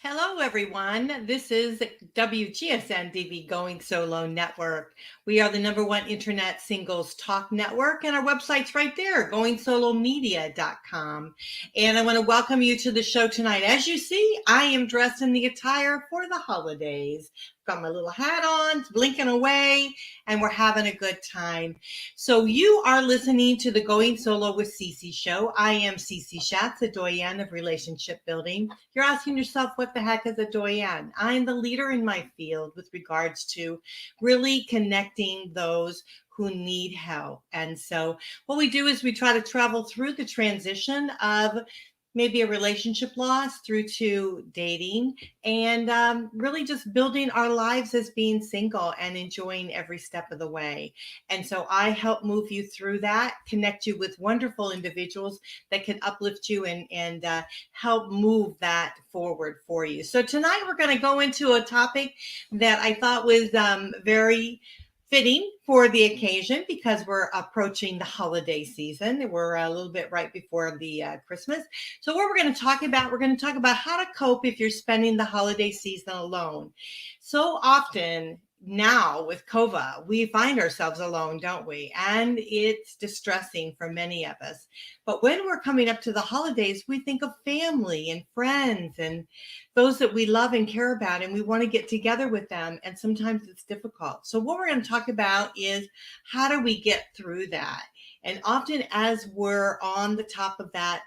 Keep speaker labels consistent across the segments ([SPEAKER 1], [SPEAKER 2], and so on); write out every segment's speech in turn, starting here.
[SPEAKER 1] Hello, everyone. This is WGSN-DB Going Solo Network. We are the #1 internet singles talk network, and our website's right there, goingsolonetwork.com. And I want to welcome you to the show tonight. As you see, I am dressed in the attire for the holidays. Got my little hat on, it's blinking away, and we're having a good time. So you are listening to the Going Solo with Cece show. I am Cece Schatz, a doyen of relationship building. You're asking yourself, what the heck is a doyen? I'm the leader in my field with regards to really connecting those who need help. And so what we do is we try to travel through the transition of maybe a relationship loss through to dating and really just building our lives as being single and enjoying every step of the way. And so I help move you through that, connect you with wonderful individuals that can uplift you and help move that forward for you. So tonight we're going to go into a topic that I thought was very fitting for the occasion because we're approaching the holiday season. We're a little bit right before the Christmas. So what we're going to talk about how to cope if you're spending the holiday season alone. So often now with COVID, we find ourselves alone, don't we? And it's distressing for many of us. But when we're coming up to the holidays, we think of family and friends and those that we love and care about, and we want to get together with them. And sometimes it's difficult. So what we're going to talk about is how do we get through that? And often as we're on the top of that,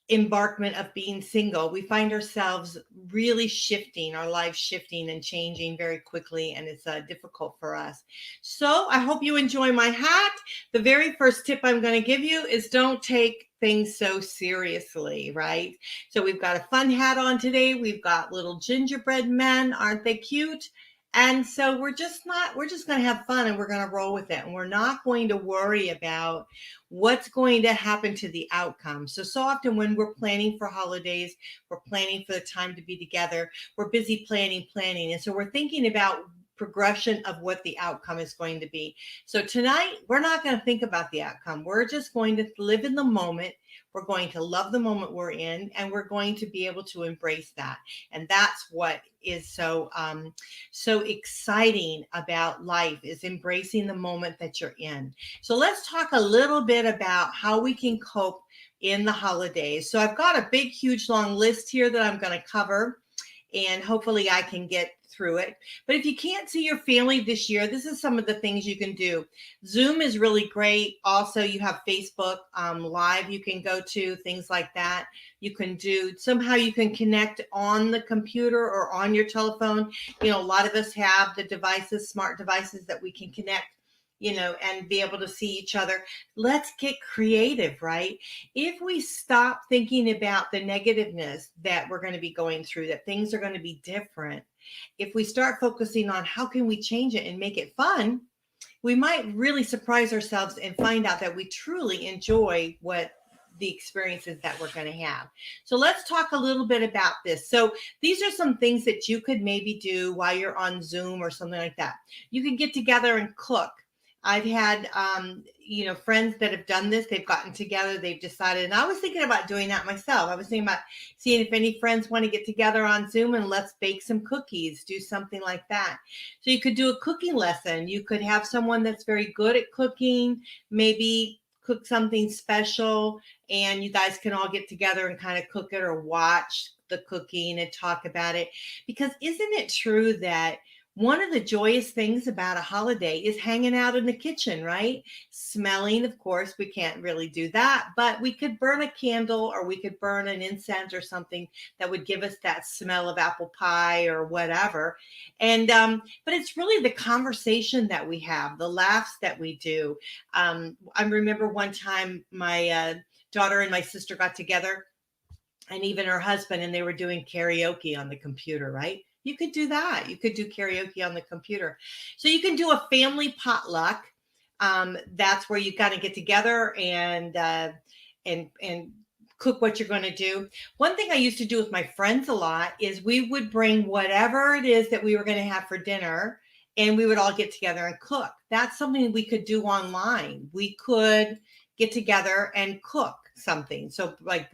[SPEAKER 1] embarkment of being single, we find ourselves really shifting, our lives shifting and changing very quickly, and it's difficult for us. So I hope you enjoy my hat. The very first tip I'm going to give you is don't take things so seriously, right? So we've got a fun hat on today. We've got little gingerbread men. Aren't they cute? And so we're just going to have fun and we're going to roll with it. And we're not going to worry about what's going to happen to the outcome. So often when we're planning for holidays, we're planning for the time to be together, we're busy planning. And so we're thinking about progression of what the outcome is going to be. So tonight, we're not going to think about the outcome. We're just going to live in the moment. We're going to love the moment we're in, and we're going to be able to embrace that. And that's what is so exciting about life, is embracing the moment that you're in. So let's talk a little bit about how we can cope in the holidays. So I've got a big, huge, long list here that I'm going to cover, and hopefully I can get through it. But if you can't see your family this year, this is some of the things you can do. Zoom is really great. Also, you have Facebook Live you can go to, things like that. You can connect on the computer or on your telephone. A lot of us have the devices, smart devices that we can connect, and be able to see each other. Let's get creative, right? If we stop thinking about the negativeness that we're going to be going through, that things are going to be different, if we start focusing on how can we change it and make it fun, we might really surprise ourselves and find out that we truly enjoy what the experiences that we're going to have. So let's talk a little bit about this. So these are some things that you could maybe do while you're on Zoom or something like that. You can get together and cook. I've had, friends that have done this. They've gotten together. They've decided, and I was thinking about doing that myself. I was thinking about seeing if any friends want to get together on Zoom and let's bake some cookies, do something like that. So you could do a cooking lesson. You could have someone that's very good at cooking, maybe cook something special, and you guys can all get together and kind of cook it or watch the cooking and talk about it. Because isn't it true that one of the joyous things about a holiday is hanging out in the kitchen, right? Smelling, of course, we can't really do that, but we could burn a candle or we could burn an incense or something that would give us that smell of apple pie or whatever. And, but it's really the conversation that we have, the laughs that we do. I remember one time my daughter and my sister got together, and even her husband, and they were doing karaoke on the computer, right? You could do that. You could do karaoke on the computer. So you can do a family potluck. That's where you kind of get together and cook what you're going to do. One thing I used to do with my friends a lot is we would bring whatever it is that we were going to have for dinner, and we would all get together and cook. That's something we could do online. We could get together and cook something. So like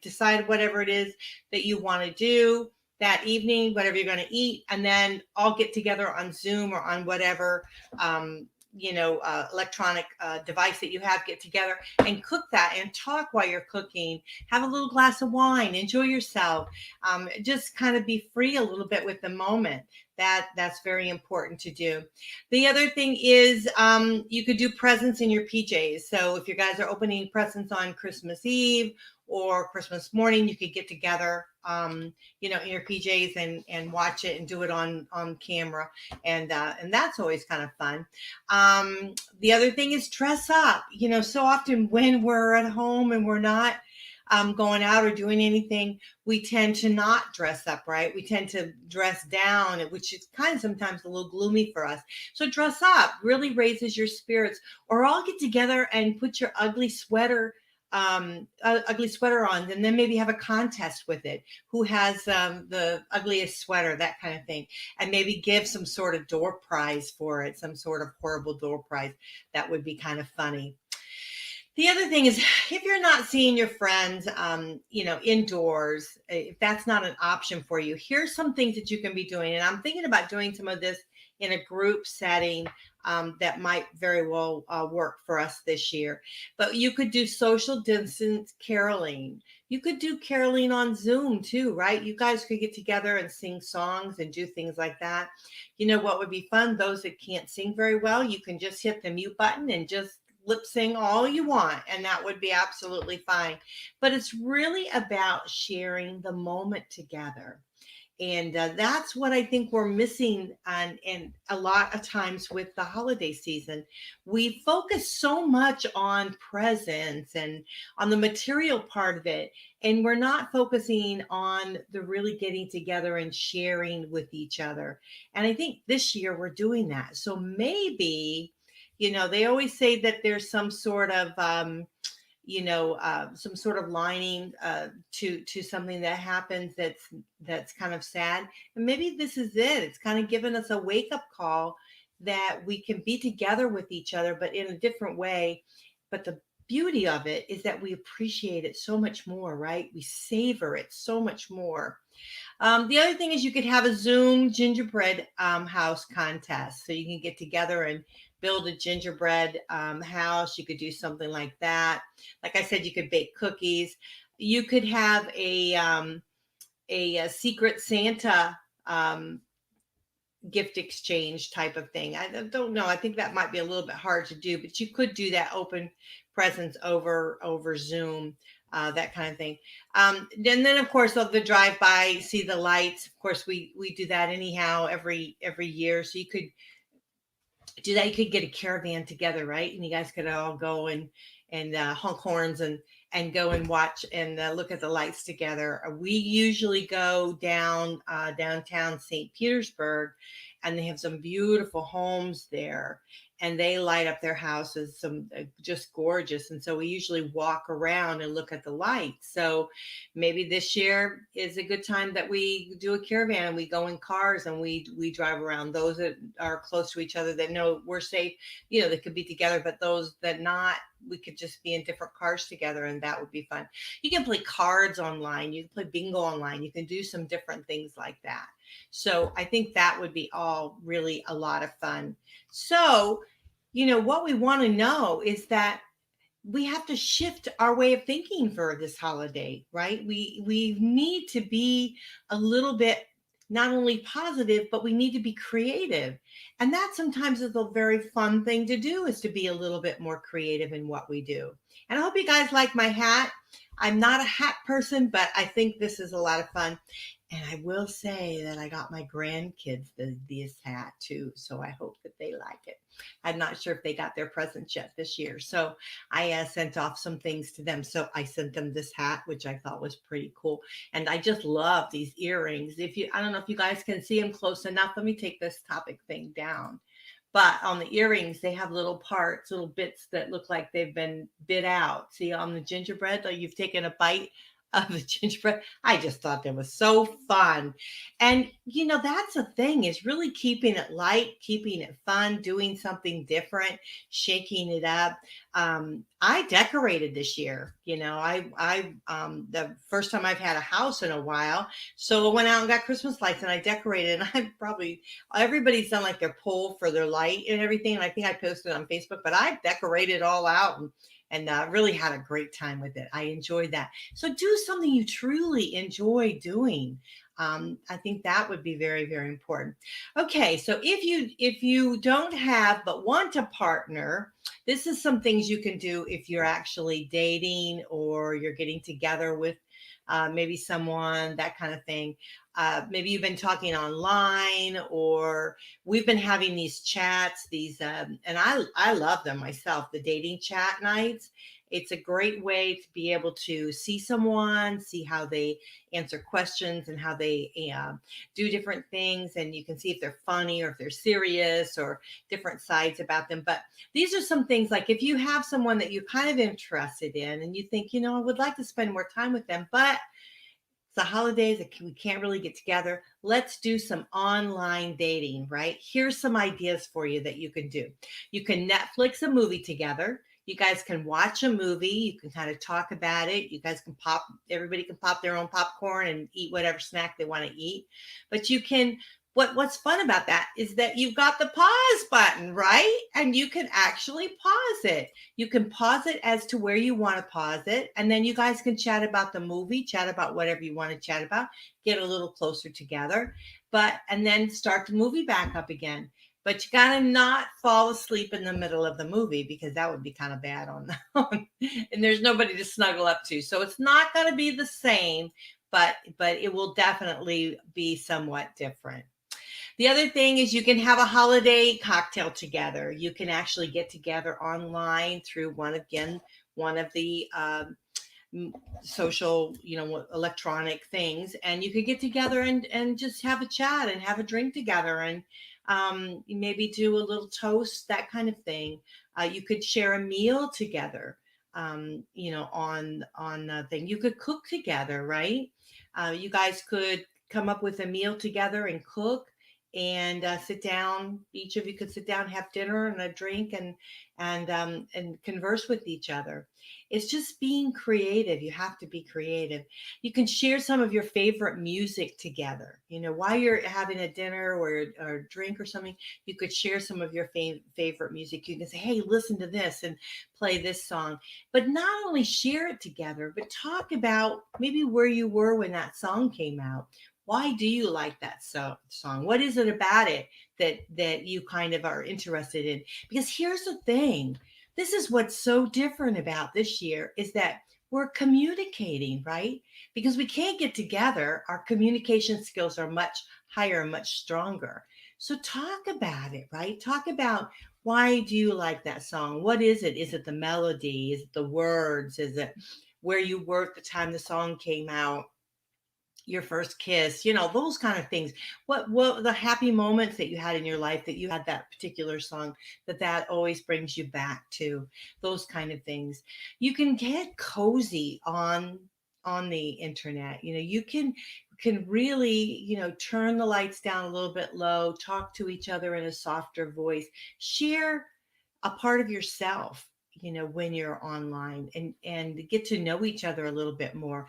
[SPEAKER 1] decide whatever it is that you want to do that evening, whatever you're going to eat, and then all get together on Zoom or on whatever electronic device that you have, get together and cook that and talk while you're cooking. Have a little glass of wine, enjoy yourself, just kind of be free a little bit with the moment. That's very important to do. The other thing is you could do presents in your PJs. So if you guys are opening presents on Christmas Eve or Christmas morning, you could get together, in your PJs and watch it and do it on camera. And that's always kind of fun. The other thing is dress up. So often when we're at home and we're not going out or doing anything, we tend to not dress up, right? We tend to dress down, which is kind of sometimes a little gloomy for us. So dress up really raises your spirits, or all get together and put your ugly sweater on, and then maybe have a contest with it. Who has the ugliest sweater, that kind of thing. And maybe give some sort of door prize for it, some sort of horrible door prize. That would be kind of funny. The other thing is, if you're not seeing your friends, indoors, if that's not an option for you, here's some things that you can be doing. And I'm thinking about doing some of this in a group setting that might very well work for us this year. But you could do social distance caroling. You could do caroling on Zoom too, right? You guys could get together and sing songs and do things like that. You know what would be fun? Those that can't sing very well, you can just hit the mute button and just lip sing all you want, and that would be absolutely fine. But it's really about sharing the moment together. And that's what I think we're missing and a lot of times with the holiday season. We focus so much on presents and on the material part of it, and we're not focusing on the really getting together and sharing with each other. And I think this year we're doing that. So maybe, they always say that there's some sort of some sort of lining to something that happens that's kind of sad. And maybe this is it. It's kind of given us a wake up call that we can be together with each other, but in a different way. But the beauty of it is that we appreciate it so much more, right? We savor it so much more. The other thing is you could have a Zoom gingerbread house contest. So you can get together and build a gingerbread house. You could do something like that. Like I said, you could bake cookies. You could have a secret Santa gift exchange type of thing. I don't know. I think that might be a little bit hard to do, but you could do that, open presents over Zoom. That kind of thing. And then of course the drive by, see the lights. Of course we do that anyhow every year. So you could do that. You could get a caravan together, right? And you guys could all go and honk horns and go and watch and look at the lights together. We usually go downtown St. Petersburg, and they have some beautiful homes there, and they light up their houses just gorgeous. And so we usually walk around and look at the lights. So maybe this year is a good time that we do a caravan and we go in cars and we drive around. Those that are close to each other, that know we're safe, they could be together, but those that not, we could just be in different cars together, and that would be fun. You can play cards online. You can play bingo online. You can do some different things like that. So I think that would be all really a lot of fun. So, what we want to know is that we have to shift our way of thinking for this holiday, right? We need to be a little bit not only positive, but we need to be creative. And that sometimes is a very fun thing to do, is to be a little bit more creative in what we do. And I hope you guys like my hat. I'm not a hat person, but I think this is a lot of fun. And I will say that I got my grandkids this hat too. So I hope that they like it. I'm not sure if they got their presents yet this year. So I sent off some things to them. So I sent them this hat, which I thought was pretty cool. And I just love these earrings. I don't know if you guys can see them close enough. Let me take this topic thing down. But on the earrings, they have little bits that look like they've been bit out. See, on the gingerbread, like you've taken a bite of the gingerbread. I just thought that was so fun. And, that's the thing, is really keeping it light, keeping it fun, doing something different, shaking it up. I decorated this year. The first time I've had a house in a while. So I went out and got Christmas lights and I decorated. And everybody's done like their poll for their light and everything. And I think I posted on Facebook, but I decorated all out and really had a great time with it. I enjoyed that. So do something you truly enjoy doing. I think that would be very, very important. Okay, so if you don't have but want a partner, this is some things you can do if you're actually dating or you're getting together with maybe someone, that kind of thing. Maybe you've been talking online, or we've been having these chats, and I love them myself, the dating chat nights. It's a great way to be able to see someone, see how they answer questions and how they do different things. And you can see if they're funny or if they're serious or different sides about them. But these are some things, like if you have someone that you're kind of interested in and you think, I would like to spend more time with them, but it's the holidays, we can't really get together. Let's do some online dating, right? Here's some ideas for you that you can do. You can Netflix a movie together. You guys can watch a movie. You can kind of talk about it. You guys can everybody can pop their own popcorn and eat whatever snack they want to eat. But you can, what's fun about that is that you've got the pause button, right? And you can actually pause it. You can pause it as to where you want to pause it. And then you guys can chat about the movie, chat about whatever you want to chat about, get a little closer together, and then start the movie back up again. But you gotta not fall asleep in the middle of the movie, because that would be kind of bad and there's nobody to snuggle up to. So it's not gonna be the same, but it will definitely be somewhat different. The other thing is you can have a holiday cocktail together. You can actually get together online through one of the social, electronic things, and you could get together and just have a chat and have a drink together, and maybe do a little toast, that kind of thing. You could share a meal together, on a thing. You could cook together, right? You guys could come up with a meal together and cook, and sit down. Each of you could sit down, have dinner and a drink, and converse with each other. It's just being creative. You have to be creative. You can share some of your favorite music together. While you're having a dinner or a drink or something, you could share some of your favorite music. You can say, hey, listen to this and play this song. But not only share it together, but talk about maybe where you were when that song came out. Why do you like that song? What is it about it that you kind of are interested in? Because here's the thing. This is what's so different about this year, is that we're communicating, right? Because we can't get together. Our communication skills are much higher, much stronger. So talk about it, right? Talk about, why do you like that song? What is it? Is it the melody? Is it the words? Is it where you were at the time the song came out? Your first kiss, those kind of things. What the happy moments that you had in your life that you had that particular song, that always brings you back to those kind of things. You can get cozy on the internet. You can really, turn the lights down a little bit low, talk to each other in a softer voice, share a part of yourself, when you're online, and get to know each other a little bit more.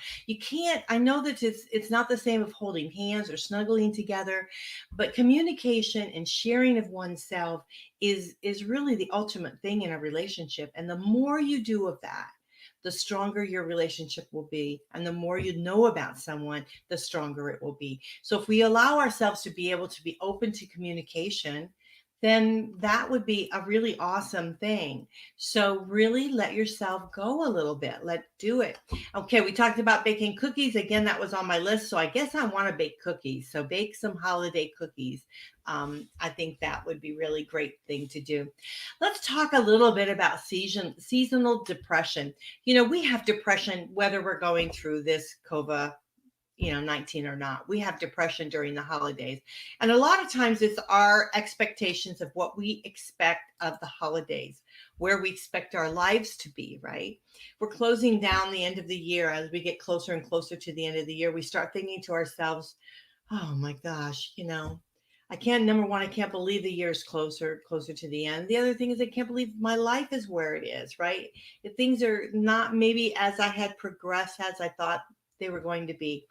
[SPEAKER 1] I know that it's not the same of holding hands or snuggling together, but communication and sharing of oneself is really the ultimate thing in a relationship. And the more you do of that, the stronger your relationship will be. And the more you know about someone, the stronger it will be. So if we allow ourselves to be able to be open to communication, then that would be a really awesome thing. So really let yourself go a little bit. Let's do it. Okay, we talked about baking cookies. Again, that was on my list. So I guess I want to bake cookies. So bake some holiday cookies. I think that would be really great thing to do. Let's talk a little bit about seasonal depression. We have depression whether we're going through this COVID COVID-19 or not. We have depression during the holidays. And a lot of times it's our expectations of what we expect of the holidays, where we expect our lives to be, right? We're closing down the end of the year. As we get closer and closer to the end of the year, we start thinking to ourselves, oh my gosh, number one, I can't believe the year's closer to the end. The other thing is I can't believe my life is where it is, right? If things are not maybe as I had progressed as I thought they were going to be.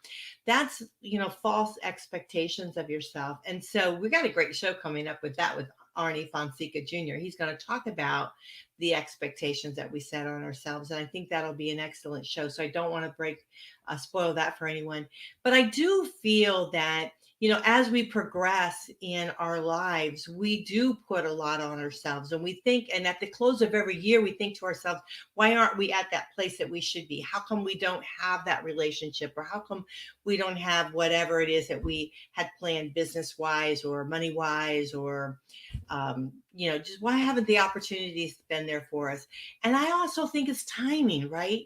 [SPEAKER 1] That's, false expectations of yourself. And so we got a great show coming up with that with Arnie Fonseca Jr. He's going to talk about the expectations that we set on ourselves. And I think that'll be an excellent show. So I don't want to spoil that for anyone. But I do feel that, as we progress in our lives, we do put a lot on ourselves. And we think, and at the close of every year, we think to ourselves, why aren't we at that place that we should be? How come we don't have that relationship? Or how come we don't have whatever it is that we had planned business wise or money wise, or, just why haven't the opportunities been there for us? And I also think it's timing, right?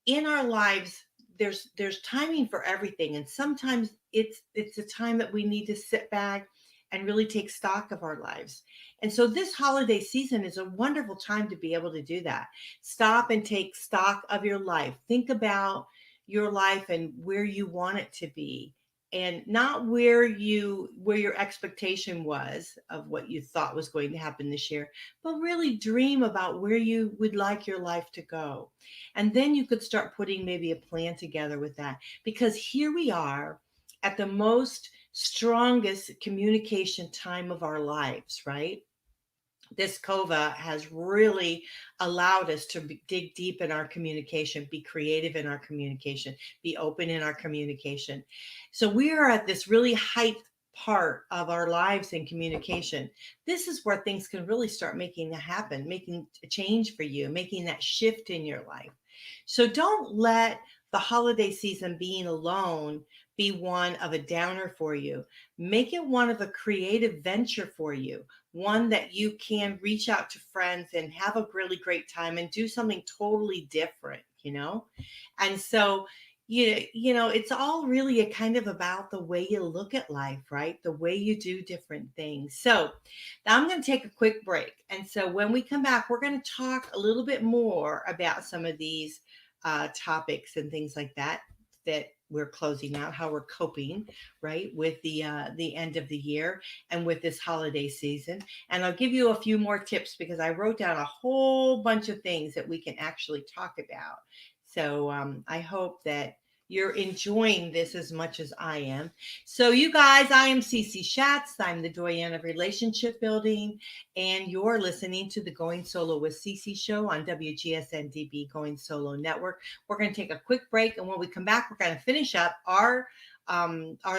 [SPEAKER 1] In our lives, there's timing for everything, and sometimes it's a time that we need to sit back and really take stock of our lives. And so this holiday season is a wonderful time to be able to do that. Stop and take stock of your life. Think about your life and where you want it to be, and not where your expectation was of what you thought was going to happen this year, but really dream about where you would like your life to go. And then you could start putting maybe a plan together with that, because here we are at the most strongest communication time of our lives, right? This COVID has really allowed us to dig deep in our communication, be creative in our communication, be open in our communication. So we are at this really hyped part of our lives in communication. This is where things can really start making it happen, making a change for you, making that shift in your life. So don't let the holiday season being alone be one of a downer for you. Make it one of a creative venture for you, one that you can reach out to friends and have a really great time and do something totally different, And so, it's all really a kind of about the way you look at life, right? The way you do different things. So now I'm going to take a quick break. And so when we come back, we're going to talk a little bit more about some of these topics and things like that we're closing out, how we're coping, right, with the end of the year and with this holiday season. And I'll give you a few more tips, because I wrote down a whole bunch of things that we can actually talk about. So I hope that you're enjoying this as much as I am. So you guys, I am Cece Schatz. I'm the doyenne of relationship building, and you're listening to the Going Solo with Cece show on WGSN-DB Going Solo Network. We're going to take a quick break, and when we come back, we're going to finish up our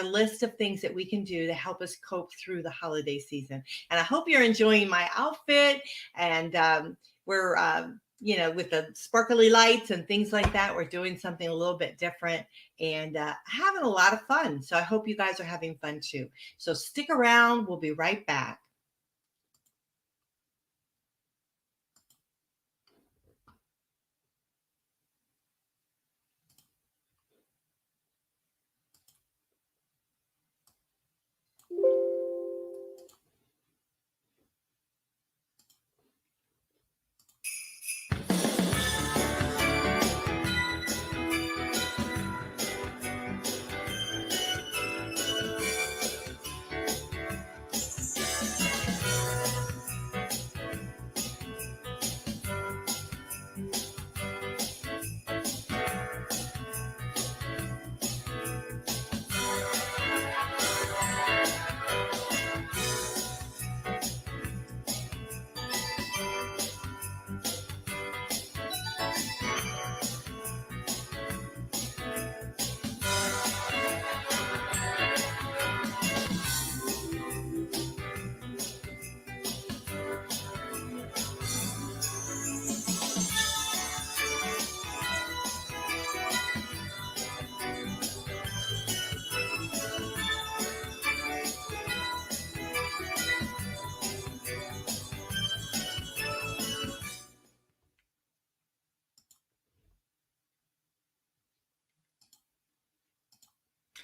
[SPEAKER 1] list of things that we can do to help us cope through the holiday season. And I hope you're enjoying my outfit, and we're with the sparkly lights and things like that. We're doing something a little bit different and having a lot of fun. So I hope you guys are having fun too. So stick around. We'll be right back.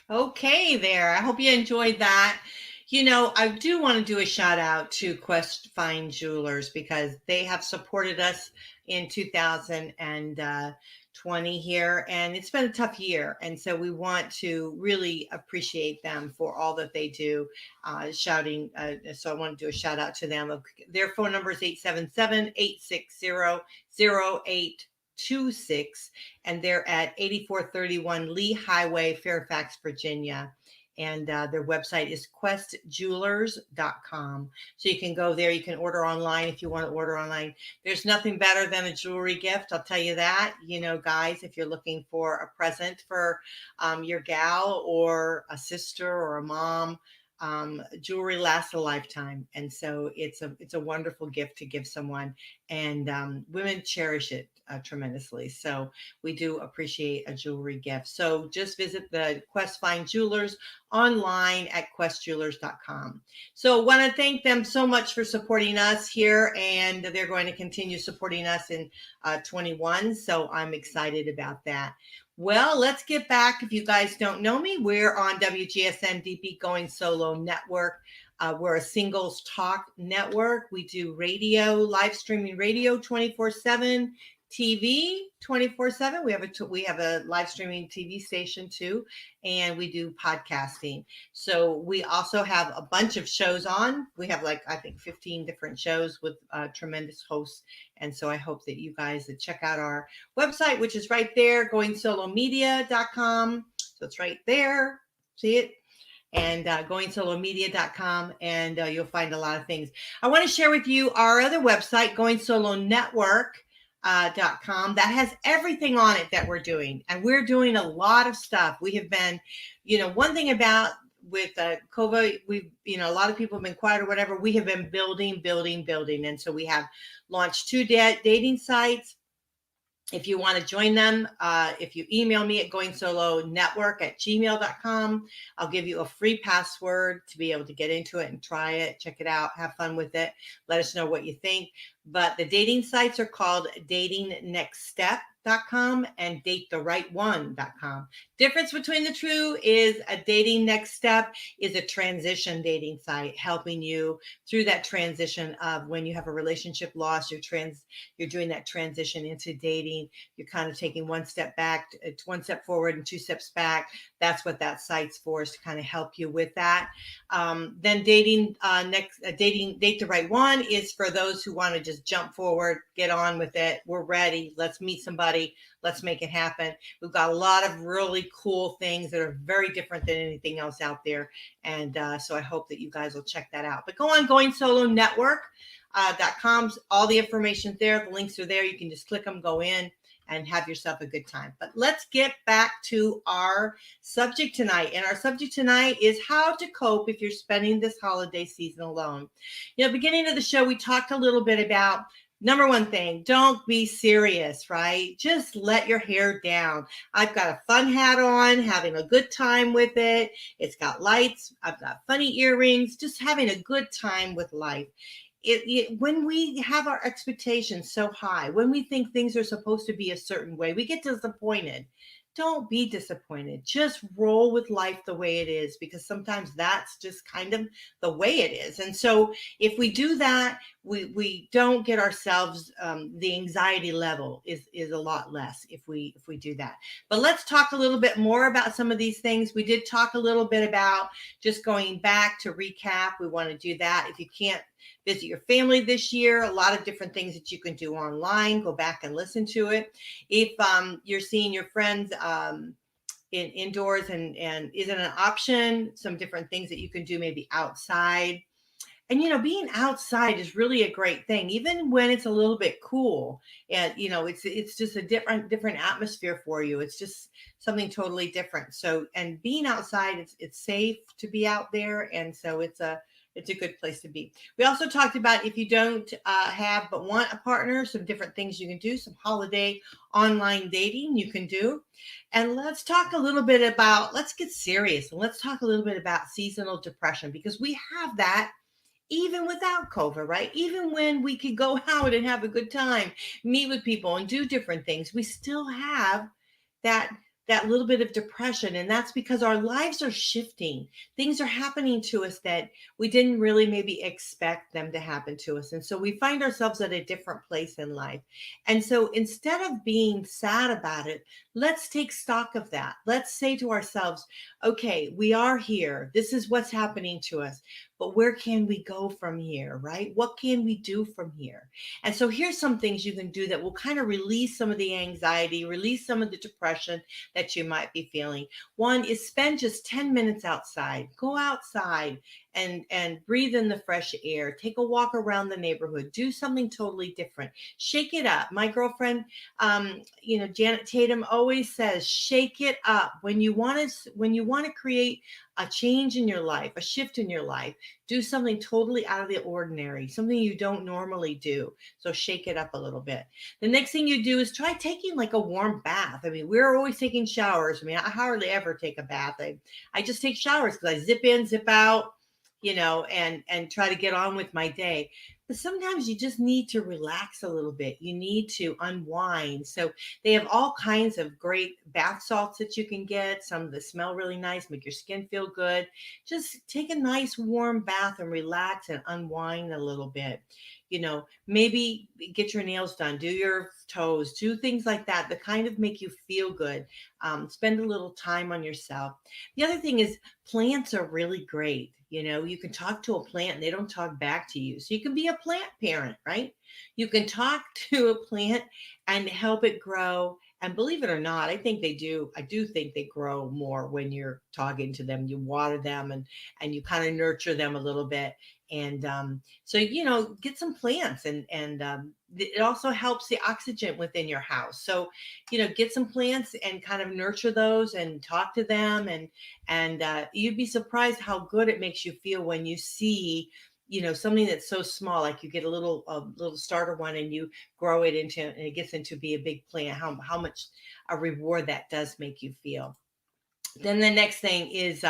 [SPEAKER 1] Okay, there. I hope you enjoyed that. I do want to do a shout out to Quest Fine Jewelers because they have supported us in 2020 here, and it's been a tough year. And so we want to really appreciate them for all that they do. So I want to do a shout out to them. Their phone number is 877-860-0826, and they're at 8431 Lee Highway, Fairfax, Virginia. And their website is questjewelers.com. So you can go there. You can order online if you want to order online. There's nothing better than a jewelry gift. I'll tell you that. Guys, if you're looking for a present for your gal or a sister or a mom, jewelry lasts a lifetime. And so it's a wonderful gift to give someone. And women cherish it tremendously. So we do appreciate a jewelry gift. So just visit the Quest Fine Jewelers online at questjewelers.com. So want to thank them so much for supporting us here, and they're going to continue supporting us in 21. So I'm excited about that. Well, let's get back. If you guys don't know me, we're on WGSN-DB Going Solo Network. We're a singles talk network. We do radio, live streaming radio 24/7, TV 24/7. We have a live streaming TV station too, and we do podcasting. So we also have a bunch of shows on. We have I think 15 different shows with tremendous hosts. And so I hope that you guys check out our website, which is right there, goingsolonetwork.com. So it's right there. See it? And goingsolonetwork.com, and you'll find a lot of things. I want to share with you our other website, goingsolonetwork.com, that has everything on it that we're doing. And we're doing a lot of stuff. We have been, one thing about with COVID, a lot of people have been quiet or whatever. We have been building. And so we have launched 2 dating sites. If you want to join them, if you email me at goingsolonetwork@gmail.com, I'll give you a free password to be able to get into it and try it, check it out, have fun with it. Let us know what you think. But the dating sites are called datingnextstep.com and datetherightone.com. Difference between the two is a Dating Next Step is a transition dating site, helping you through that transition of when you have a relationship loss, you're doing that transition into dating. You're kind of taking one step back, 1 step forward and 2 steps back. That's what that site's for, is to kind of help you with that. Then Date the Right One is for those who want to just jump forward, get on with it. We're ready. Let's meet somebody. Let's make it happen. We've got a lot of really cool things that are very different than anything else out there. And so I hope that you guys will check that out. But go on goingsolonetwork.com. All the information's there. The links are there. You can just click them, go in, and have yourself a good time. But let's get back to our subject tonight. And our subject tonight is how to cope if you're spending this holiday season alone. Beginning of the show, we talked a little bit about number one thing, don't be serious, right? Just let your hair down. I've got a fun hat on, having a good time with it. It's got lights. I've got funny earrings, just having a good time with life. When we have our expectations so high, when we think things are supposed to be a certain way, we get disappointed. Don't be disappointed. Just roll with life the way it is, because sometimes that's just kind of the way it is. And so if we do that, we don't get ourselves, the anxiety level is a lot less if we do that. But let's talk a little bit more about some of these things. We did talk a little bit about just going back to recap. We want to do that. If you can't visit your family this year, a lot of different things that you can do online. Go back and listen to it. If you're seeing your friends indoors and isn't an option, some different things that you can do maybe outside. And, being outside is really a great thing, even when it's a little bit cool. And, it's just a different atmosphere for you. It's just something totally different. So, and being outside, it's safe to be out there. And so it's a good place to be. We also talked about if you don't have but want a partner, some different things you can do, some holiday online dating you can do. And let's talk a little bit about, let's get serious, and let's talk a little bit about seasonal depression, because we have that even without COVID, right? Even when we could go out and have a good time, meet with people and do different things, we still have that that little bit of depression. And that's because our lives are shifting. Things are happening to us that we didn't really maybe expect them to happen to us. And so we find ourselves at a different place in life. And so instead of being sad about it, let's take stock of that. Let's say to ourselves, okay, we are here. This is what's happening to us. But where can we go from here, right? What can we do from here? And so here's some things you can do that will kind of release some of the anxiety, release some of the depression that you might be feeling. One is spend just 10 minutes outside. Go outside and breathe in the fresh air. Take a walk around the neighborhood. Do something totally different. Shake it up. My girlfriend, Janet Tatum always says, shake it up. When you want to create a change in your life, a shift in your life, do something totally out of the ordinary, something you don't normally do. So shake it up a little bit. The next thing you do is try taking like a warm bath. I mean, we're always taking showers. I mean, I hardly ever take a bath. I just take showers because I zip in, zip out, and try to get on with my day. But sometimes you just need to relax a little bit. You need to unwind. So they have all kinds of great bath salts that you can get. Some that smell really nice, make your skin feel good. Just take a nice warm bath and relax and unwind a little bit. Maybe get your nails done, do your toes, do things like that kind of make you feel good. Spend a little time on yourself. The other thing is plants are really great. You can talk to a plant and they don't talk back to you. So you can be a plant parent, right? You can talk to a plant and help it grow. And believe it or not, I think they do. I do think they grow more when you're talking to them. You water them and you kind of nurture them a little bit. And so get some plants and it also helps the oxygen within your house. So get some plants and kind of nurture those and talk to them and you'd be surprised how good it makes you feel when you see something that's so small, like you get a little starter one and you grow it into and it gets into be a big plant, how much a reward that does make you feel. Then the next thing is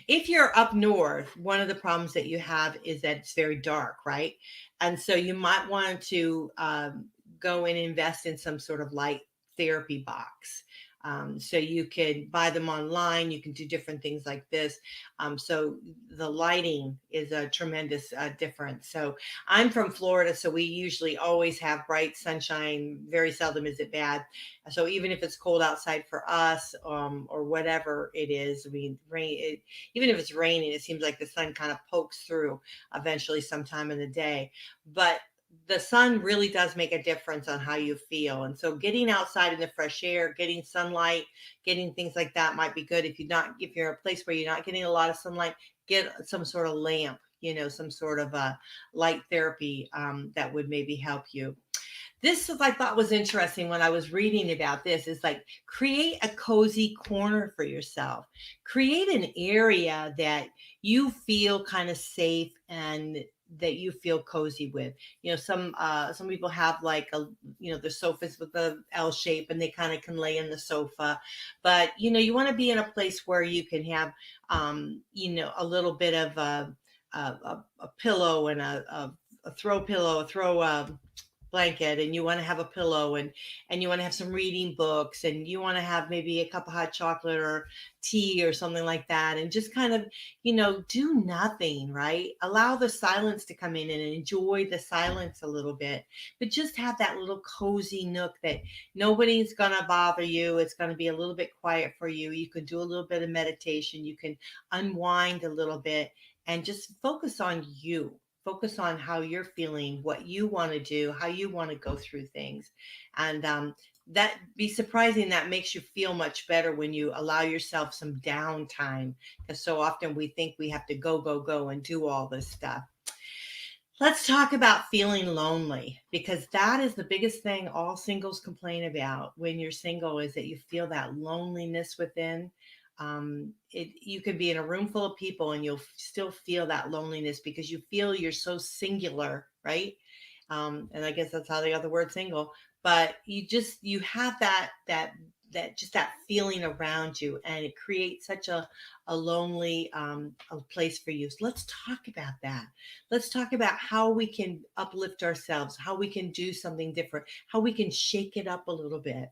[SPEAKER 1] if you're up north, one of the problems that you have is that it's very dark, right? And so you might want to go and invest in some sort of light therapy box. So you can buy them online. You can do different things like this. So the lighting is a tremendous difference. So I'm from Florida, so we usually always have bright sunshine. Very seldom is it bad. So even if it's cold outside for us or whatever it is, I mean, even if it's raining, it seems like the sun kind of pokes through eventually sometime in the day. But the sun really does make a difference on how you feel. And so getting outside in the fresh air, getting sunlight, getting things like that might be good. If you're in a place where you're not getting a lot of sunlight, get some sort of lamp, some sort of a light therapy that would maybe help you. This I thought was interesting when I was reading about this is like create a cozy corner for yourself. Create an area that you feel kind of safe and that you feel cozy with. Some people have like the sofas with the L shape and they kind of can lay in the sofa, but you want to be in a place where you can have a little bit of a pillow and a throw pillow, a throw blanket, and you want to have a pillow and you want to have some reading books and you want to have maybe a cup of hot chocolate or tea or something like that, and just kind of do nothing, right? Allow the silence to come in and enjoy the silence a little bit, but just have that little cozy nook that nobody's gonna bother you. It's going to be a little bit quiet for you. You can do a little bit of meditation, you can unwind a little bit and just focus on how you're feeling, what you want to do, how you want to go through things. And that be surprising. That makes you feel much better when you allow yourself some downtime, because so often we think we have to go and do all this stuff. Let's talk about feeling lonely, because that is the biggest thing all singles complain about when you're single, is that you feel that loneliness within. You could be in a room full of people and you'll still feel that loneliness because you feel you're so singular, right? And I guess that's how they got the word single. But you have that that feeling around you, and it creates such a lonely a place for you. So let's talk about that. Let's talk about how we can uplift ourselves, how we can do something different, how we can shake it up a little bit.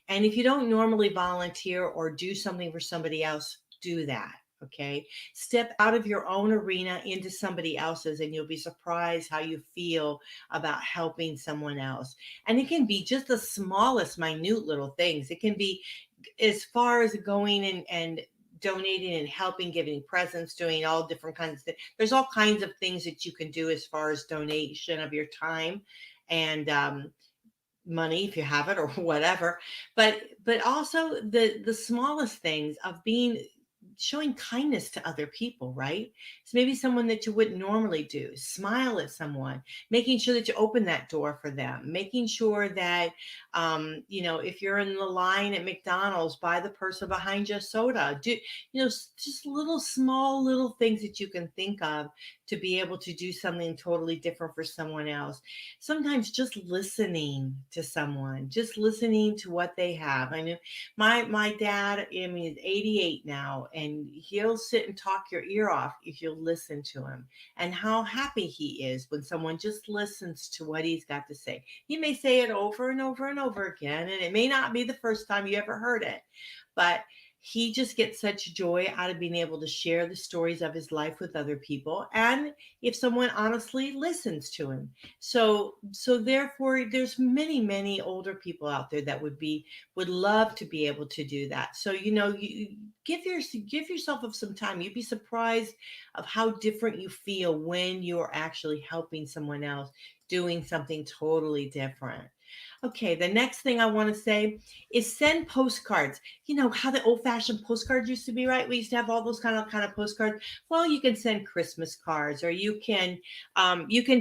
[SPEAKER 1] And if you don't normally volunteer or do something for somebody else, do that. Okay. Step out of your own arena into somebody else's, and you'll be surprised how you feel about helping someone else. And it can be just the smallest, minute little things. It can be as far as going and donating and helping, giving presents, doing all different kinds of things. There's all kinds of things that you can do as far as donation of your time and money if you have it or whatever. But also the smallest things of being showing kindness to other people, right? So maybe someone that you wouldn't normally do, smile at someone, making sure that you open that door for them, making sure that, if you're in the line at McDonald's, buy the person behind you a soda, do, just little, small, little things that you can think of to be able to do something totally different for someone else. Sometimes just listening to someone, just listening to what they have. I know my dad, I mean, he's 88 now, and he'll sit and talk your ear off if you'll listen to him, and how happy he is when someone just listens to what he's got to say. He may say it over and over and over again, and it may not be the first time you ever heard it, but he just gets such joy out of being able to share the stories of his life with other people, and if someone honestly listens to him. So therefore there's many older people out there that would love to be able to do that. So you give yourself of some time. You'd be surprised of how different you feel when you're actually helping someone else, doing something totally different. Okay, the next thing I want to say is send postcards. You know how the old-fashioned postcards used to be, right? We used to have all those kind of postcards. Well, you can send Christmas cards, or you can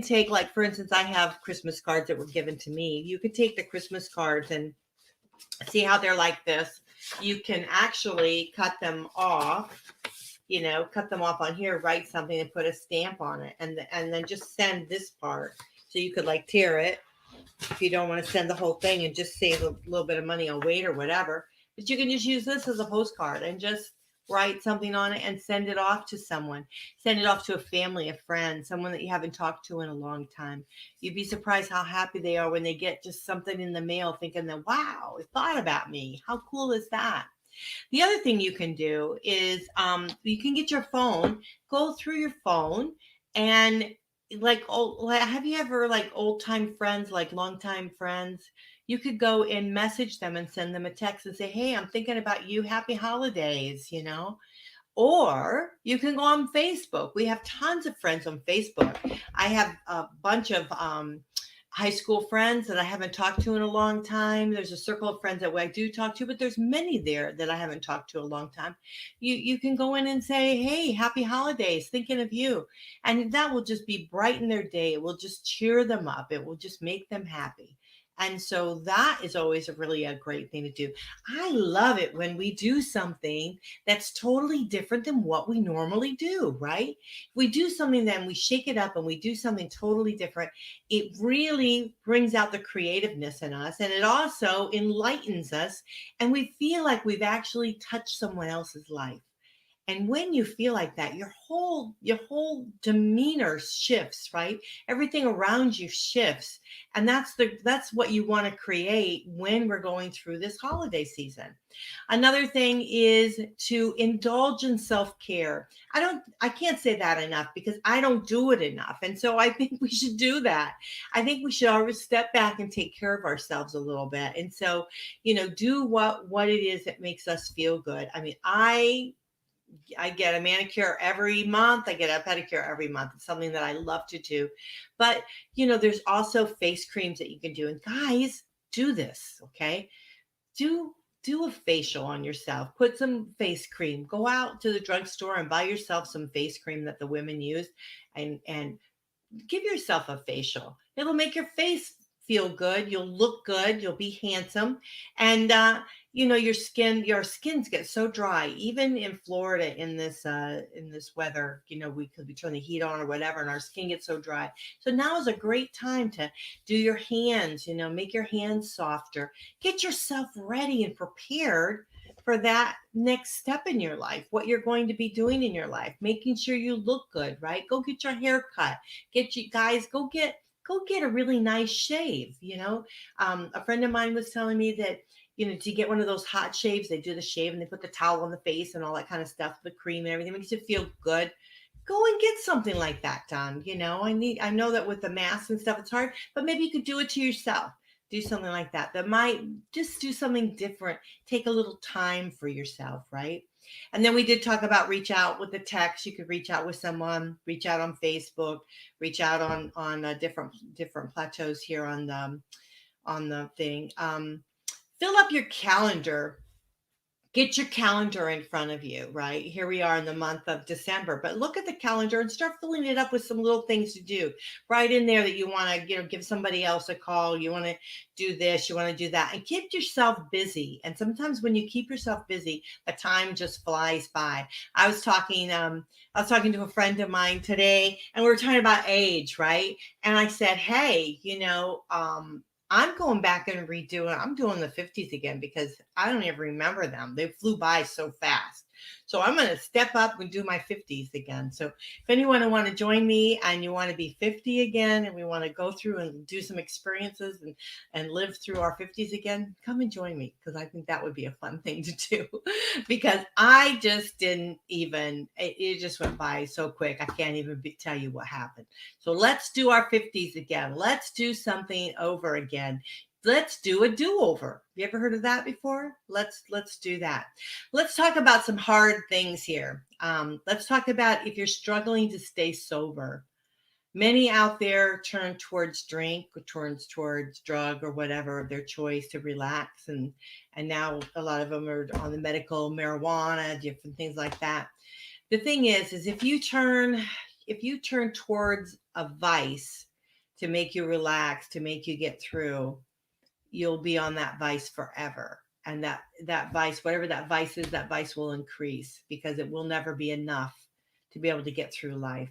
[SPEAKER 1] take, like, for instance, I have Christmas cards that were given to me. You could take the Christmas cards and see how they're like this. You can actually cut them off. Cut them off on here, write something, and put a stamp on it, and then just send this part. So you could, like, tear it if you don't want to send the whole thing and just save a little bit of money on weight or whatever. But you can just use this as a postcard and just write something on it and send it off to someone. Send it off to a family, a friend, someone that you haven't talked to in a long time. You'd be surprised how happy they are when they get just something in the mail, thinking that, wow, it thought about me. How cool is that? The other thing you can do is you can get your phone, go through your phone, and have you ever, like, old time friends, like long time friends? You could go and message them and send them a text and say, hey, I'm thinking about you. Happy holidays. Or you can go on Facebook. We have tons of friends on Facebook. I have a bunch of high school friends that I haven't talked to in a long time. There's a circle of friends that I do talk to, but there's many there that I haven't talked to a long time. You can go in and say, hey, happy holidays, thinking of you. And that will just be brighten their day. It will just cheer them up. It will just make them happy. And so that is always a great thing to do. I love it when we do something that's totally different than what we normally do, right? We do something, then we shake it up and we do something totally different. It really brings out the creativeness in us, and it also enlightens us, and we feel like we've actually touched someone else's life. And when you feel like that, your whole demeanor shifts, right? Everything around you shifts. And that's what you want to create when we're going through this holiday season. Another thing is to indulge in self-care. I can't say that enough because I don't do it enough. And so I think we should do that. I think we should always step back and take care of ourselves a little bit. And so, do what it is that makes us feel good. I mean, I get a manicure every month. I get a pedicure every month. It's something that I love to do. But, there's also face creams that you can do. And guys, do this, okay? Do a facial on yourself. Put some face cream. Go out to the drugstore and buy yourself some face cream that the women use, and give yourself a facial. It'll make your face feel good. You'll look good. You'll be handsome. And, your skins get so dry, even in Florida in this weather, because we turn the heat on or whatever, and our skin gets so dry. So now is a great time to do your hands, make your hands softer, get yourself ready and prepared for that next step in your life, what you're going to be doing in your life, making sure you look good, right? Go get your hair cut. Go get a really nice shave. A friend of mine was telling me that, to get one of those hot shaves, they do the shave and they put the towel on the face and all that kind of stuff, the cream and everything makes you feel good. Go and get something like that done. I know that with the masks and stuff, it's hard, but maybe you could do it to yourself. Do something like that. That might just do something different. Take a little time for yourself, right? And then we did talk about reach out with the text. You could reach out with someone, reach out on Facebook, reach out on different plateaus here on the thing. Fill up your calendar. Get your calendar in front of you, right? Here we are in the month of December, but look at the calendar and start filling it up with some little things to do. Right in there that you want to, give somebody else a call. You want to do this, you want to do that, and keep yourself busy. And sometimes when you keep yourself busy, the time just flies by. I was talking to a friend of mine today, and we were talking about age, right? And I said, hey, I'm going back and I'm doing the 50s again because I don't even remember them. They flew by so fast. So I'm going to step up and do my 50s again. So if anyone want to join me and you want to be 50 again, and we want to go through and do some experiences and live through our 50s again, come and join me, because I think that would be a fun thing to do. Because I just didn't even, it just went by so quick. I can't even tell you what happened. So let's do our 50s again. Let's do something over again. Let's do a do-over. You ever heard of that before? Let's do that. Let's talk about some hard things here. Let's talk about if you're struggling to stay sober. Many out there turn towards drink, or turns towards drug or whatever of their choice to relax. And now a lot of them are on the medical marijuana, different things like that. The thing is if you turn towards a vice to make you relax, to make you get through, you'll be on that vice forever. And that vice, whatever that vice is, that vice will increase, because it will never be enough to be able to get through life.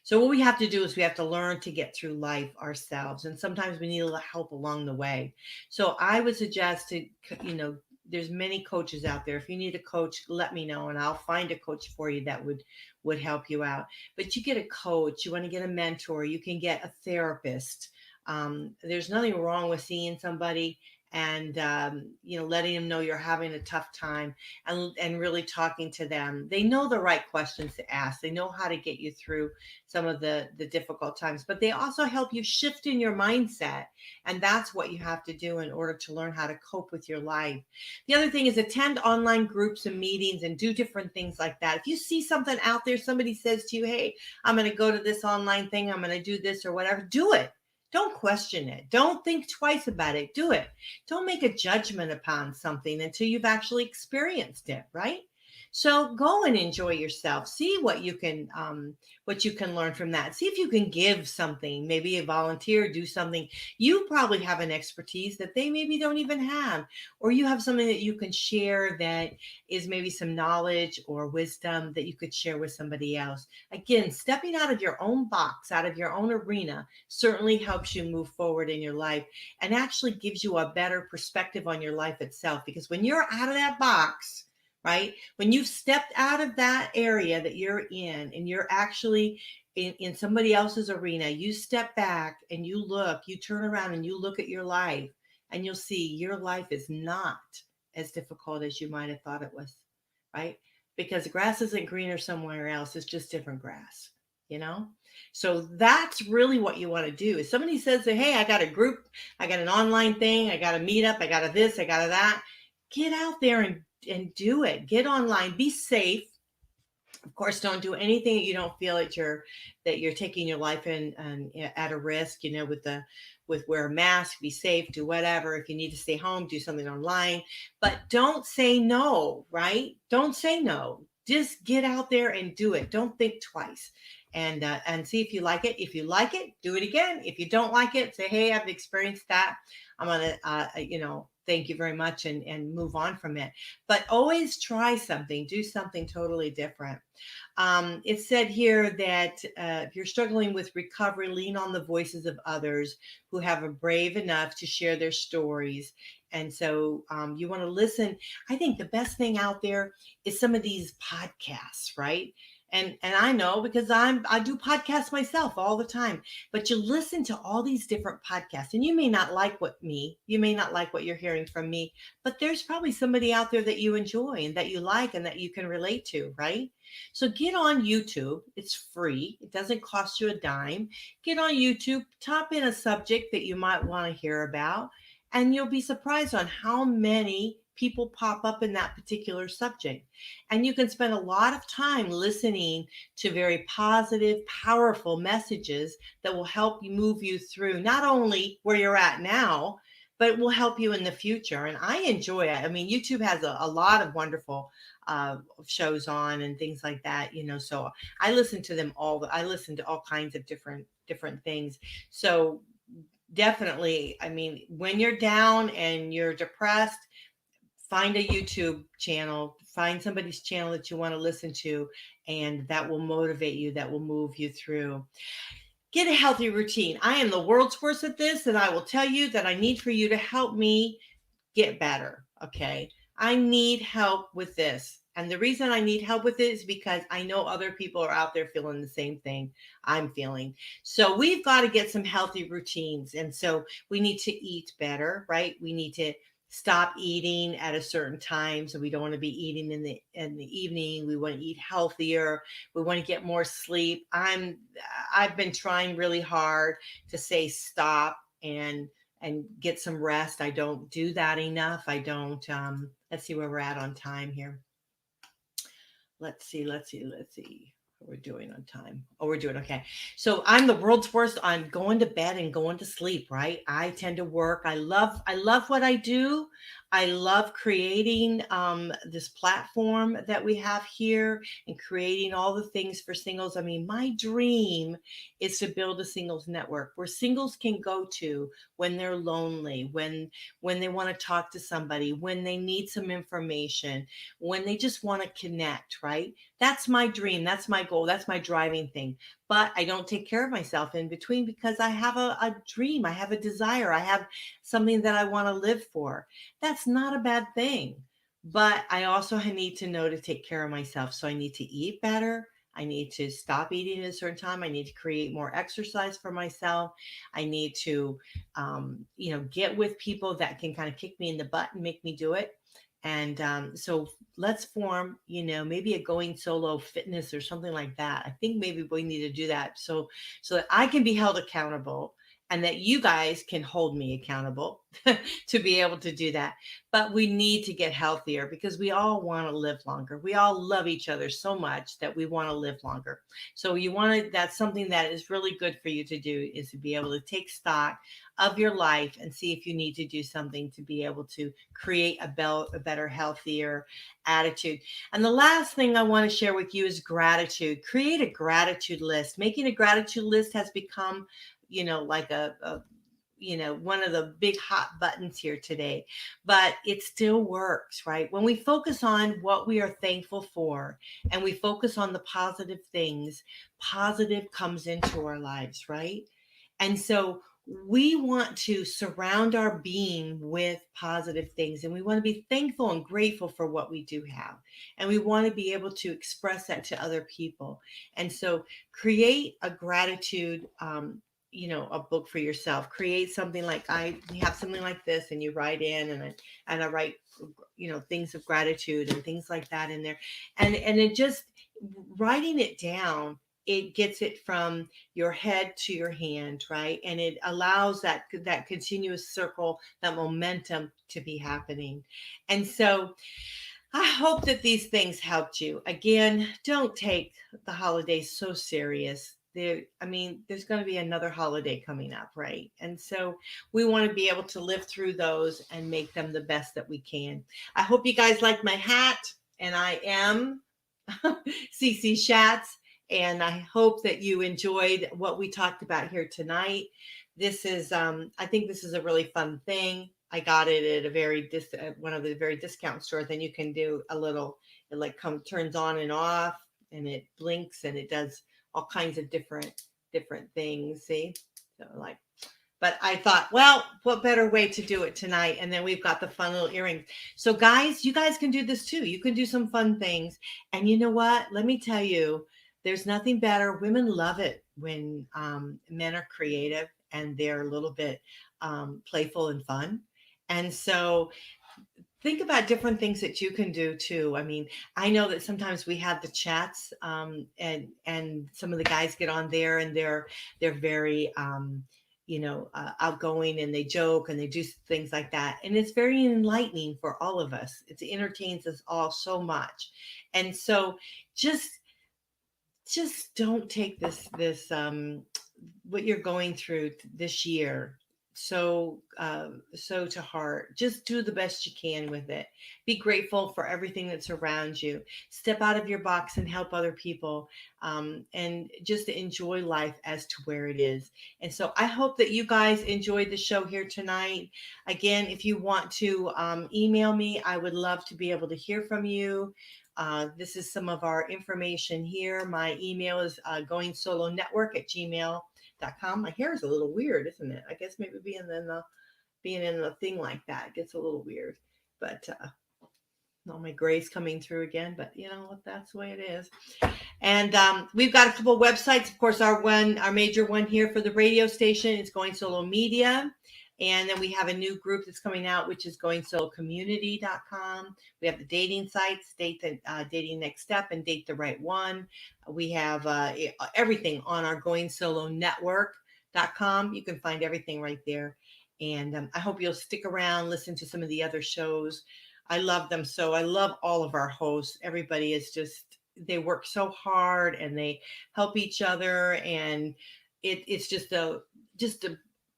[SPEAKER 1] So what we have to do is we have to learn to get through life ourselves. And sometimes we need a little help along the way. So I would suggest there's many coaches out there. If you need a coach, let me know, and I'll find a coach for you that would help you out. But you get a coach, you want to get a mentor, you can get a therapist. There's nothing wrong with seeing somebody and letting them know you're having a tough time, and really talking to them. They know the right questions to ask. They know how to get you through some of the difficult times, but they also help you shift in your mindset. And that's what you have to do in order to learn how to cope with your life. The other thing is attend online groups and meetings and do different things like that. If you see something out there, somebody says to you, hey, I'm going to go to this online thing, I'm going to do this or whatever, do it. Don't question it. Don't think twice about it. Do it. Don't make a judgment upon something until you've actually experienced it, right? So go and enjoy yourself. See what you can learn from that. See if you can give something, maybe a volunteer, do something. You probably have an expertise that they maybe don't even have, or you have something that you can share that is maybe some knowledge or wisdom that you could share with somebody else. Again, stepping out of your own box, out of your own arena, certainly helps you move forward in your life and actually gives you a better perspective on your life itself. Because when you're out of that box, right? When you've stepped out of that area that you're in and you're actually in somebody else's arena, you step back and you turn around and you look at your life, and you'll see your life is not as difficult as you might have thought it was, right? Because the grass isn't greener somewhere else. It's just different grass, So that's really what you want to do. If somebody says, hey, I got a group, I got an online thing, I got a meetup, I got a this, I got a that, get out there and do it. Get online, be safe. Of course, don't do anything that you don't feel that you're taking your life in and at a risk, with wear a mask, be safe, do whatever. If you need to stay home, do something online, but don't say no, right? Don't say no. Just get out there and do it. Don't think twice. and see if you like it. If you like it, do it again. If you don't like it, say, hey, I've experienced that. I'm going to, thank you very much, and move on from it. But always try something, do something totally different. It said here that if you're struggling with recovery, lean on the voices of others who have a brave enough to share their stories. And so you want to listen. I think the best thing out there is some of these podcasts, right? And I know because I do podcasts myself all the time. But you listen to all these different podcasts, and you may not like you may not like what you're hearing from me, but there's probably somebody out there that you enjoy and that you like and that you can relate to, right? So get on YouTube. It's free. It doesn't cost you a dime. Get on YouTube, type in a subject that you might want to hear about, and you'll be surprised on how many people pop up in that particular subject. And you can spend a lot of time listening to very positive, powerful messages that will help you move you through not only where you're at now, but it will help you in the future. And I enjoy it. I mean, YouTube has a lot of wonderful shows on and things like that, so I listen to them I listen to all kinds of different things. So definitely, I mean, when you're down and you're depressed, find a YouTube channel, find somebody's channel that you want to listen to, and that will motivate you, that will move you through. Get a healthy routine. I am the world's worst at this, and I will tell you that I need for you to help me get better. Okay. I need help with this. And the reason I need help with it is because I know other people are out there feeling the same thing I'm feeling. So we've got to get some healthy routines. And so we need to eat better, right? We need to stop eating at a certain time. So we don't want to be eating in the evening. We want to eat healthier. We want to get more sleep. I've been trying really hard to say stop and get some rest. I don't do that enough. I don't. Let's see where we're at on time here. Let's see. What we're doing on time. Oh, we're doing okay. So I'm the world's worst on going to bed and going to sleep, right? I tend to work. I love what I do. I love creating this platform that we have here and creating all the things for singles. I mean, my dream is to build a singles network where singles can go to when they're lonely, when they want to talk to somebody, when they need some information, when they just want to connect, right? That's my dream. That's my goal. That's my driving thing. But I don't take care of myself in between because I have a dream. I have a desire. I have something that I want to live for. That's not a bad thing. But I also need to know to take care of myself. So I need to eat better. I need to stop eating at a certain time. I need to create more exercise for myself. I need to, get with people that can kind of kick me in the butt and make me do it. And so let's form, maybe a going solo fitness or something like that. I think maybe we need to do that so that I can be held accountable and that you guys can hold me accountable to be able to do that. But we need to get healthier because we all want to live longer. We all love each other so much that we want to live longer. So that's something that is really good for you to do, is to be able to take stock of your life and see if you need to do something to be able to create a better, healthier attitude. And the last thing I want to share with you is gratitude. Create a gratitude list. Making a gratitude list has become, like one of the big hot buttons here today, but it still works, right? When we focus on what we are thankful for and we focus on the positive things, positive comes into our lives, right? And so we want to surround our being with positive things, and we want to be thankful and grateful for what we do have. And we want to be able to express that to other people. And so create a gratitude, a book for yourself. Create something like you have something like this, and you write in, and I write, things of gratitude and things like that in there. And it just, writing it down, it gets it from your head to your hand, right? And it allows that continuous circle, that momentum to be happening. And so I hope that these things helped you. Again, don't take the holidays so serious. There's going to be another holiday coming up, right? And so we want to be able to live through those and make them the best that we can. I hope you guys like my hat, and I am Cece Schatz. And I hope that you enjoyed what we talked about here tonight. This is, I think this is a really fun thing. I got it at a at one of the very discount stores, and you can do a little, it like turns on and off, and it blinks, and it does all kinds of different things. See, so like, but I thought, well, what better way to do it tonight? And then we've got the fun little earrings. So guys, you guys can do this too. You can do some fun things. And you know what? Let me tell you, there's nothing better. Women love it when men are creative and they're a little bit playful and fun. And so think about different things that you can do too. I mean, I know that sometimes we have the chats, and some of the guys get on there, and they're very outgoing, and they joke and they do things like that, and it's very enlightening for all of us. It entertains us all so much, and so just don't take this what you're going through this year so to heart. Just do the best you can with it. Be grateful for everything that's around you. Step out of your box and help other people, and just enjoy life as to where it is. And so I hope that you guys enjoyed the show here tonight. Again, if you want to email me, I would love to be able to hear from you. This is some of our information here. My email is goingsolonetwork@gmail.com. My hair is a little weird, isn't it? I guess maybe being in the thing like that gets a little weird. But all my gray's coming through again. But you know what? That's the way it is. And we've got a couple of websites. Of course, our major one here for the radio station is Going Solo Media. And then we have a new group that's coming out, which is goingsolocommunity.com. We have the dating sites, Dating Next Step and Date the Right One. We have everything on our goingsolonetwork.com. You can find everything right there. And I hope you'll stick around, listen to some of the other shows. I love them so. I love all of our hosts. Everybody is they work so hard and they help each other. And it's just a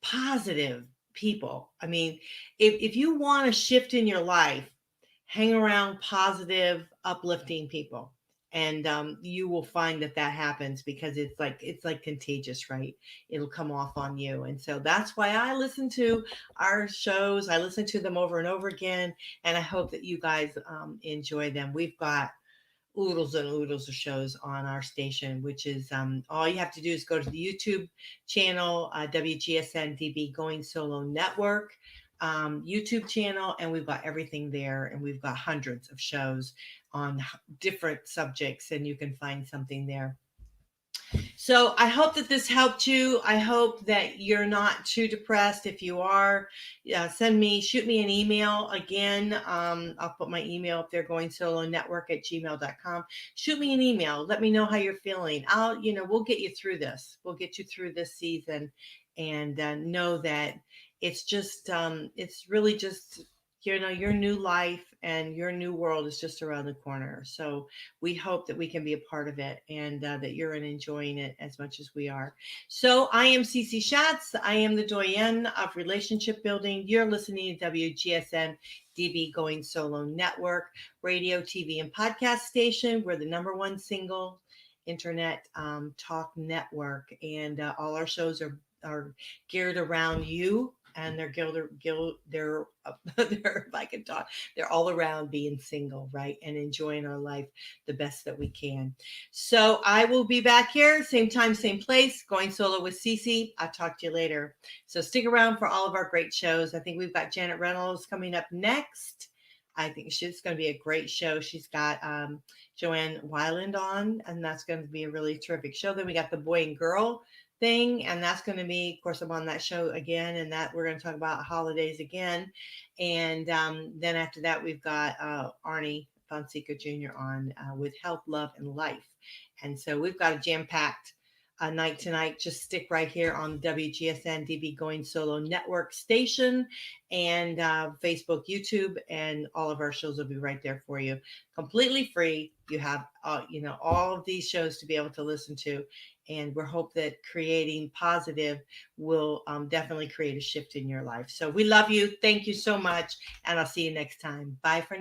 [SPEAKER 1] positive people. I mean, if you want a shift in your life, hang around positive, uplifting people, and you will find that happens, because it's like contagious, right? It'll come off on you. And so that's why I listen to our shows. I listen to them over and over again, and I hope that you guys enjoy them. We've got oodles and oodles of shows on our station, which is all you have to do is go to the YouTube channel, WGSN-DB Going Solo Network YouTube channel, and we've got everything there, and we've got hundreds of shows on different subjects, and you can find something there. So I hope that this helped you. I hope that you're not too depressed. If you are, shoot me an email. Again, I'll put my email up there, goingsolonetwork@gmail.com. Shoot me an email. Let me know how you're feeling. We'll get you through this. We'll get you through this season, and know that it's really just, your new life and your new world is just around the corner. So we hope that we can be a part of it, and that you're enjoying it as much as we are. So I am Cece Schatz. I am the doyenne of relationship building. You're listening to WGSN-DB Going Solo Network, radio, TV, and podcast station. We're the #1 single internet talk network, and all our shows are geared around you. And they're if I can talk, they're all around being single, right? And enjoying our life the best that we can. So I will be back here, same time, same place, Going Solo with Cece. I'll talk to you later. So stick around for all of our great shows. I think we've got Janet Reynolds coming up next. I think she's going to be a great show. She's got Joanne Weiland on, and that's going to be a really terrific show. Then we got the boy and girl thing, and that's going to be, of course, I'm on that show again, and that we're going to talk about holidays again. And then after that, we've got Arnie Fonseca Jr. on with Health, Love, and Life. And so we've got a jam-packed night tonight. Just stick right here on WGSN-DB Going Solo Network station, and Facebook, YouTube, and all of our shows will be right there for you, completely free. You have all of these shows to be able to listen to, and we hope that creating positive will definitely create a shift in your life. So we love you. Thank you so much, and I'll see you next time. Bye for now.